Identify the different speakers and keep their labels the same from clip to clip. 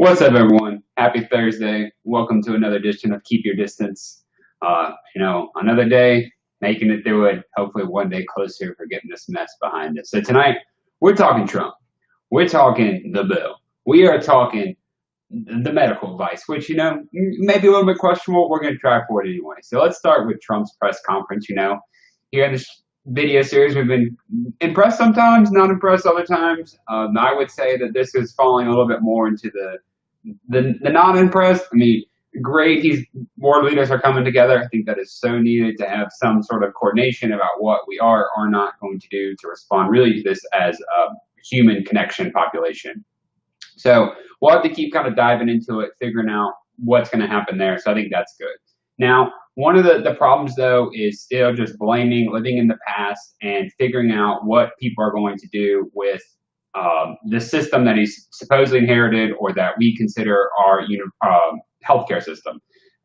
Speaker 1: What's up, everyone? Happy Thursday. Welcome to another edition of Keep Your Distance. Another day, making it through it. Hopefully, one day closer for getting this mess behind us. So, tonight, we're talking Trump. We're talking the bill. We are talking the medical advice, which, may be a little bit questionable. We're going to try for it anyway. So, let's start with Trump's press conference. Here in this video series, we've been impressed sometimes, not impressed other times. I would say that this is falling a little bit more into the not impressed. I mean, great. World leaders are coming together. I think that is so needed to have some sort of coordination about what we are not going to do to respond really to this as a human connection population. So we'll have to keep kind of diving into it, figuring out what's going to happen there. So I think that's good. Now, one of the problems, though, is still just blaming, living in the past, and figuring out what people are going to do with the system that he's supposedly inherited or that we consider our healthcare system.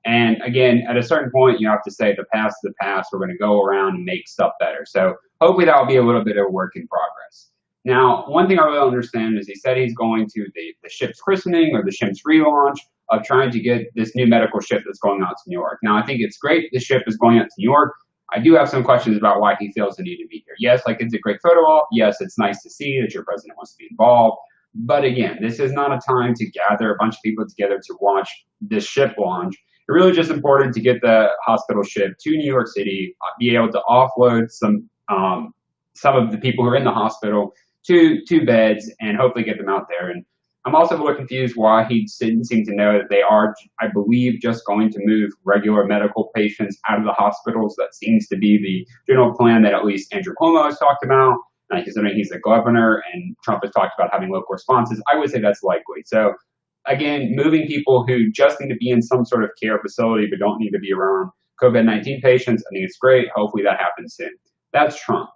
Speaker 1: And again, at a certain point, you have to say the past is the past. We're going to go around and make stuff better. So hopefully that will be a little bit of a work in progress. Now, one thing I really understand is he said he's going to the ship's christening or the ship's relaunch of trying to get this new medical ship that's going out to New York. Now, I think it's great the ship is going out to New York. I do have some questions about why he feels the need to be here. Yes, it's a great photo op. Yes, it's nice to see that your president wants to be involved. But again, this is not a time to gather a bunch of people together to watch this ship launch. It's really just important to get the hospital ship to New York City, be able to offload some of the people who are in the hospital to beds, and hopefully get them out there. And I'm also a little confused why he didn't seem to know that they are, I believe, just going to move regular medical patients out of the hospitals. That seems to be the general plan that at least Andrew Cuomo has talked about. Considering he's the governor and Trump has talked about having local responses, I would say that's likely. So again, moving people who just need to be in some sort of care facility but don't need to be around COVID-19 patients, I think it's great. Hopefully that happens soon. That's Trump.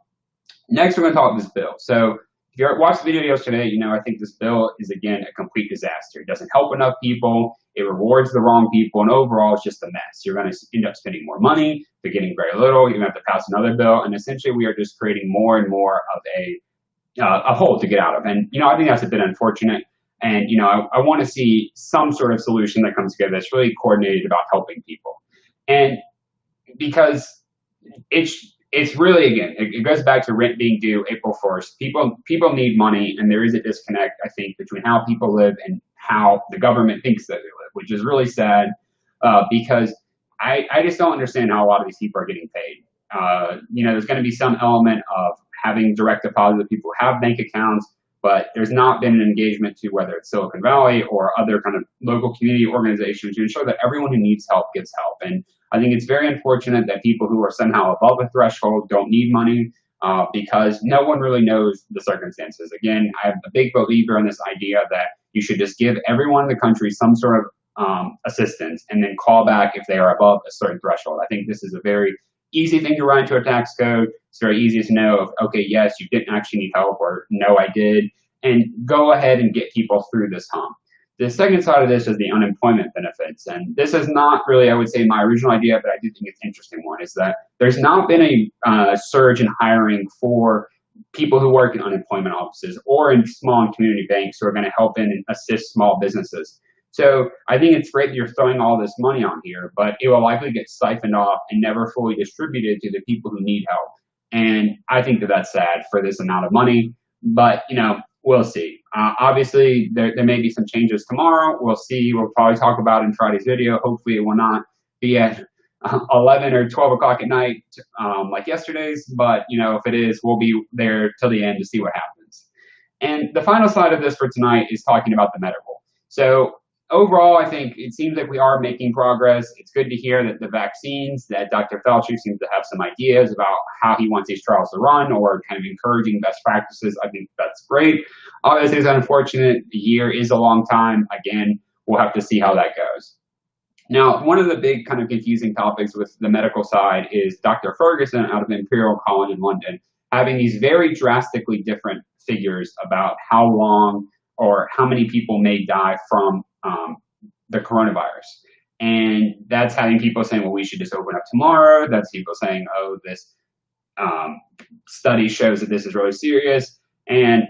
Speaker 1: Next, we're going to talk about this bill. So if you watched the video yesterday, I think this bill is, again, a complete disaster. It doesn't help enough people. It rewards the wrong people. And overall, it's just a mess. You're going to end up spending more money, but getting very little. You're going to have to pass another bill. And essentially, we are just creating more and more of a hole to get out of. And, I think that's a bit unfortunate. And, I want to see some sort of solution that comes together that's really coordinated about helping people. And because it's really, again, it goes back to rent being due April 1st. People need money, and there is a disconnect, I think, between how people live and how the government thinks that they live, which is really sad because I just don't understand how a lot of these people are getting paid. There's going to be some element of having direct deposit of people who have bank accounts, but there's not been an engagement to whether it's Silicon Valley or other kind of local community organizations to ensure that everyone who needs help gets help. And I think it's very unfortunate that people who are somehow above a threshold don't need money because no one really knows the circumstances. Again, I'm a big believer in this idea that you should just give everyone in the country some sort of assistance and then call back if they are above a certain threshold. I think this is a very easy thing to run into a tax code. It's very easy to know if, okay, yes, you didn't actually need help, or no, I did, and go ahead and get people through this hump. The second side of this is the unemployment benefits. And this is not really, I would say, my original idea, but I do think it's an interesting one, is that there's not been a surge in hiring for people who work in unemployment offices or in small and community banks who are going to help in and assist small businesses. So I think it's great that you're throwing all this money on here, but it will likely get siphoned off and never fully distributed to the people who need help. And I think that that's sad for this amount of money, but, we'll see. Obviously, there may be some changes tomorrow. We'll see. We'll probably talk about it in Friday's video. Hopefully, it will not be at 11 or 12 o'clock at night like yesterday's. But, if it is, we'll be there till the end to see what happens. And the final slide of this for tonight is talking about the medical. So overall, I think it seems like we are making progress. It's good to hear that the vaccines, that Dr. Fauci seems to have some ideas about how he wants these trials to run or kind of encouraging best practices. I think that's great. Obviously, it's unfortunate. A year is a long time. Again, we'll have to see how that goes. Now, one of the big kind of confusing topics with the medical side is Dr. Ferguson out of Imperial College in London having these very drastically different figures about how long or how many people may die from the coronavirus. And that's having people saying, well, we should just open up tomorrow. That's people saying, oh, this study shows that this is really serious. And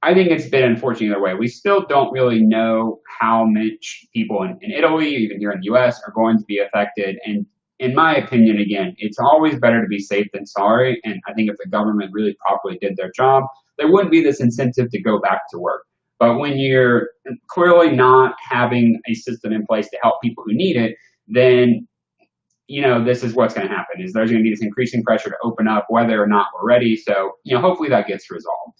Speaker 1: I think it's been unfortunate either way. We still don't really know how much people in Italy, even here in the US, are going to be affected. And in my opinion, again, it's always better to be safe than sorry. And I think if the government really properly did their job, there wouldn't be this incentive to go back to work. But when you're clearly not having a system in place to help people who need it, then this is what's going to happen is there's going to be this increasing pressure to open up whether or not we're ready. So, hopefully that gets resolved.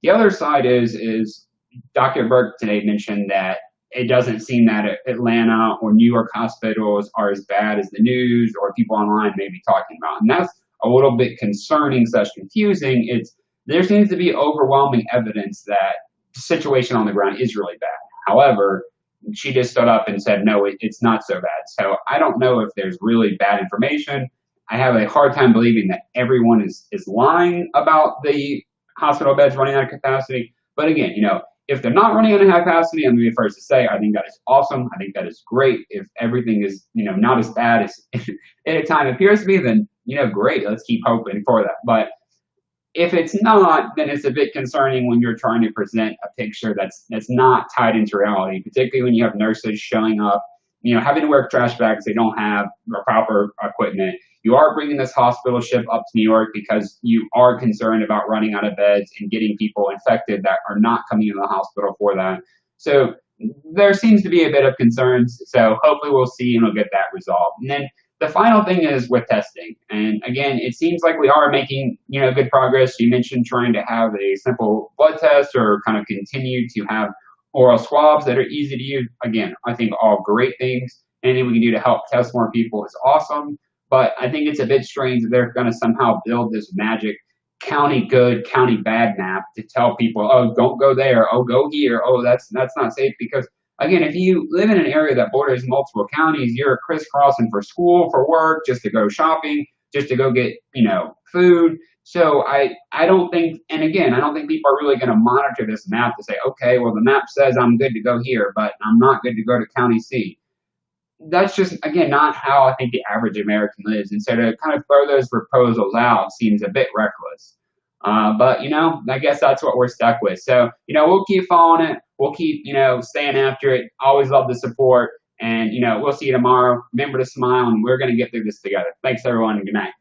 Speaker 1: The other side is Dr. Burke today mentioned that it doesn't seem that Atlanta or New York hospitals are as bad as the news or people online may be talking about. And that's a little bit concerning / confusing. There seems to be overwhelming evidence that the situation on the ground is really bad. However, she just stood up and said, no, it's not so bad. So I don't know if there's really bad information. I have a hard time believing that everyone is lying about the hospital beds running out of capacity. But again, if they're not running out of capacity, I'm going to be the first to say, I think that is awesome. I think that is great. If everything is, not as bad as it at time appears to be, then, great. Let's keep hoping for that. But if it's not, then it's a bit concerning when you're trying to present a picture that's not tied into reality, particularly when you have nurses showing up, having to wear trash bags. They don't have the proper equipment. You are bringing this hospital ship up to New York because you are concerned about running out of beds and getting people infected that are not coming into the hospital for that. So there seems to be a bit of concerns. So hopefully we'll see and we'll get that resolved. And then the final thing is with testing. And again, it seems like we are making, good progress. You mentioned trying to have a simple blood test or kind of continue to have oral swabs that are easy to use. Again, I think all great things. Anything we can do to help test more people is awesome. But I think it's a bit strange that they're going to somehow build this magic county good, county bad map to tell people, oh, don't go there. Oh, go here. Oh, that's not safe. Because again, if you live in an area that borders multiple counties, you're crisscrossing for school, for work, just to go shopping, just to go get, food. So I don't think, and again, I don't think people are really going to monitor this map to say, okay, well, the map says I'm good to go here, but I'm not good to go to County C. That's just, again, not how I think the average American lives. And so to kind of throw those proposals out seems a bit reckless. But, I guess that's what we're stuck with. So, we'll keep following it. We'll keep, staying after it. Always love the support. And, we'll see you tomorrow. Remember to smile, and we're going to get through this together. Thanks, everyone, and good night.